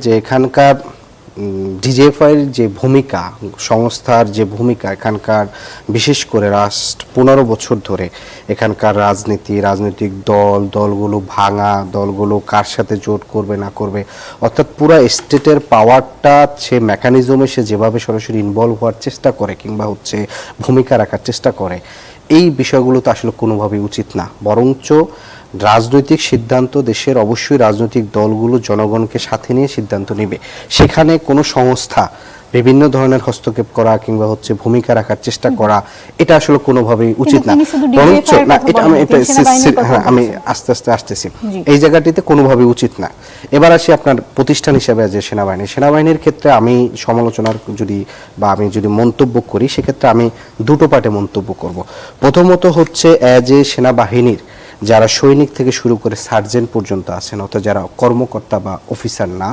যে এখানকার ডিজিএফআইয়ের যে ভূমিকা, সংস্থার যে ভূমিকা, এখানকার বিশেষ করে লাস্ট 15 বছর ধরে এখানকার রাজনৈতিক দলগুলো ভাঙা, দলগুলো কার সাথে জোট করবে না করবে, অর্থাৎ পুরো স্টেটের পাওয়ারটা সে মেকানিজমে সে যেভাবে সরাসরি ইনভলভ হওয়ার চেষ্টা করে কিংবা হচ্ছে ভূমিকা রাখার চেষ্টা করে, এই বিষয়গুলো তো আসলে কোনোভাবেই উচিত না। বরঞ্চ রাজনৈতিক সিদ্ধান্ত দেশের অবশ্যই রাজনৈতিক দলগুলো জনগণকে সাথে নিয়ে সিদ্ধান্ত নেবে। সেখানে কোনো সংস্থা বিভিন্ন ধরনের হস্তক্ষেপ করা কিংবা হচ্ছে ভূমিকা রাখার চেষ্টা করা, এটা আসলে কোনোভাবেই উচিত না। বরঞ্চ না, এটা আমি আস্তে আস্তে আসতেছি, এই জায়গাটিতে কোনোভাবেই উচিত না। এবার আসি আপনার প্রতিষ্ঠান হিসেবে যে সেনাবাহিনীর ক্ষেত্রে আমি সমালোচনার আমি যদি মন্তব্য করি, সেক্ষেত্রে আমি দুটো পার্টে মন্তব্য করব। প্রথমত হচ্ছে অ্যাজ এ সেনাবাহিনীর যারা সৈনিক থেকে শুরু করে সার্জেন্ট পর্যন্ত আছেন, অর্থাৎ যারা কর্মকর্তা বা অফিসার না,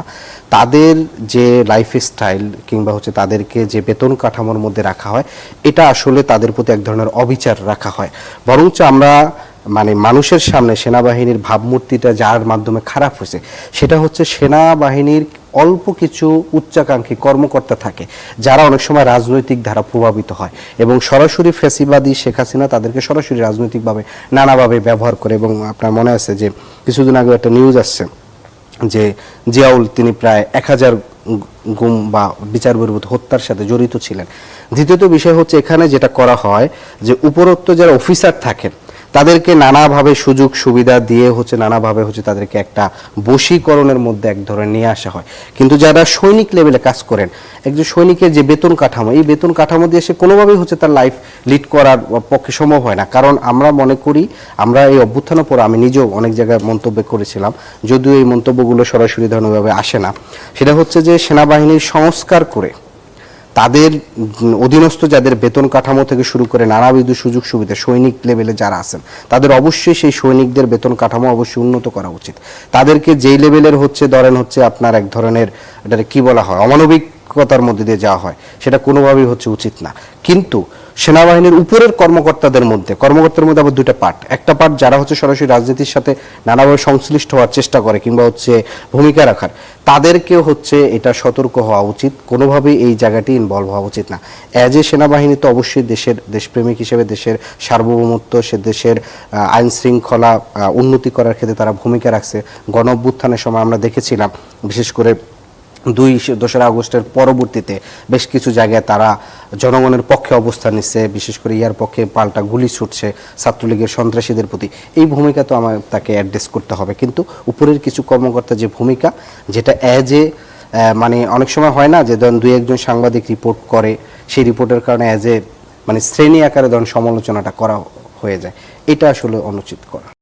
তাদের যে লাইফস্টাইল কিংবা হচ্ছে তাদেরকে যে বেতন কাঠামোর মধ্যে রাখা হয়, এটা আসলে তাদের প্রতি এক ধরনের অবিচার রাখা হয়। বরঞ্চ আমরা মানুষের সামনে সেনাবাহিনীর ভাবমূর্তিটা যার মাধ্যমে খারাপ হয়েছে, সেটা হচ্ছে সেনাবাহিনীর অল্প কিছু উচ্চাকাঙ্ক্ষী কর্মকর্তা থাকে যারা অনেক সময় রাজনৈতিক ধারা প্রভাবিত হয় এবং সরাসরি ফ্যাসিবাদী শেখ হাসিনা তাদেরকে সরাসরি রাজনৈতিকভাবে নানাভাবে ব্যবহার করে। এবং আপনার মনে আছে যে কিছুদিন আগে একটা নিউজ আসছে যে জিয়াউল তিনি প্রায় 1000 গুম বা বিচার বহির্ভূত হত্যার সাথে জড়িত ছিলেন। দ্বিতীয়ত বিষয় হচ্ছে এখানে যেটা করা হয় যে উপরোক্ত যারা অফিসার থাকেন তাদেরকে নানাভাবে সুযোগ সুবিধা দিয়ে নানাভাবে তাদেরকে একটা বশীকরণের মধ্যে এক ধরনের নিয়ে আসা হয়। কিন্তু যারা সৈনিক লেভেলে কাজ করেন, একজন সৈনিকের যে বেতন কাঠামো, এই বেতন কাঠামো দিয়ে সে কোনোভাবেই তার লাইফ লিড করার পক্ষে সম্ভব হয় না। কারণ আমরা মনে করি, আমরা এই অভ্যুত্থানের পর আমি নিজেও অনেক জায়গায় মন্তব্য করেছিলাম, যদিও এই মন্তব্যগুলো সরাসরি ধরনেরভাবে আসে না, সেটা হচ্ছে যে সেনাবাহিনীর সংস্কার করে তাদের অধীনস্থ যাদের বেতন কাঠামো থেকে শুরু করে নানাবিধ সুযোগ সুবিধা সৈনিক লেভেলে যারা আছেন, তাদের অবশ্যই সেই সৈনিকদের বেতন কাঠামো অবশ্যই উন্নত করা উচিত। তাদেরকে যেই লেভেলের ধরেন আপনার এক ধরনের এটা কি বলা হয়, অমানবিকতার মধ্যে দিয়ে যাওয়া হয়, সেটা কোনোভাবেই উচিত না। কিন্তু সেনাবাহিনীর উপরের কর্মকর্তাদের মধ্যে আবার দুইটা পার্ট। একটা পার্ট যারা সরাসরি রাজনীতির সাথে নানাভাবে সংশ্লিষ্ট হওয়ার চেষ্টা করে কিংবা ভূমিকা রাখার, তাদেরকেও এটা সতর্ক হওয়া উচিত, কোনোভাবেই এই জায়গাটি ইনভলভ হওয়া উচিত না। অ্যাজ এ সেনাবাহিনী তো অবশ্যই দেশপ্রেমিক হিসেবে দেশের সার্বভৌমত্ব, সে দেশের আইন শৃঙ্খলা উন্নতি করার ক্ষেত্রে তারা ভূমিকা রাখছে। গণ অভ্যুত্থানের সময় আমরা দেখেছিলাম, বিশেষ করে 2রা আগস্টের পরবর্তীতে বেশ কিছু জায়গায় তারা জনগণের পক্ষে অবস্থান নিচ্ছে, বিশেষ করে ইয়ার পক্ষে পাল্টা গুলি ছুটছে ছাত্রলীগের সন্ত্রাসীদের প্রতি। এই ভূমিকা তো আমার তাকে অ্যাড্রেস করতে হবে। কিন্তু উপরের কিছু কর্মকর্তা যে ভূমিকা, যেটা অ্যাজ এ অনেক সময় হয় না যে ধরেন 2-1 সাংবাদিক রিপোর্ট করে, সেই রিপোর্টের কারণে অ্যাজ এ শ্রেণী আকারে সমালোচনাটা করা হয়ে যায়, এটা আসলে অনুচিত করা।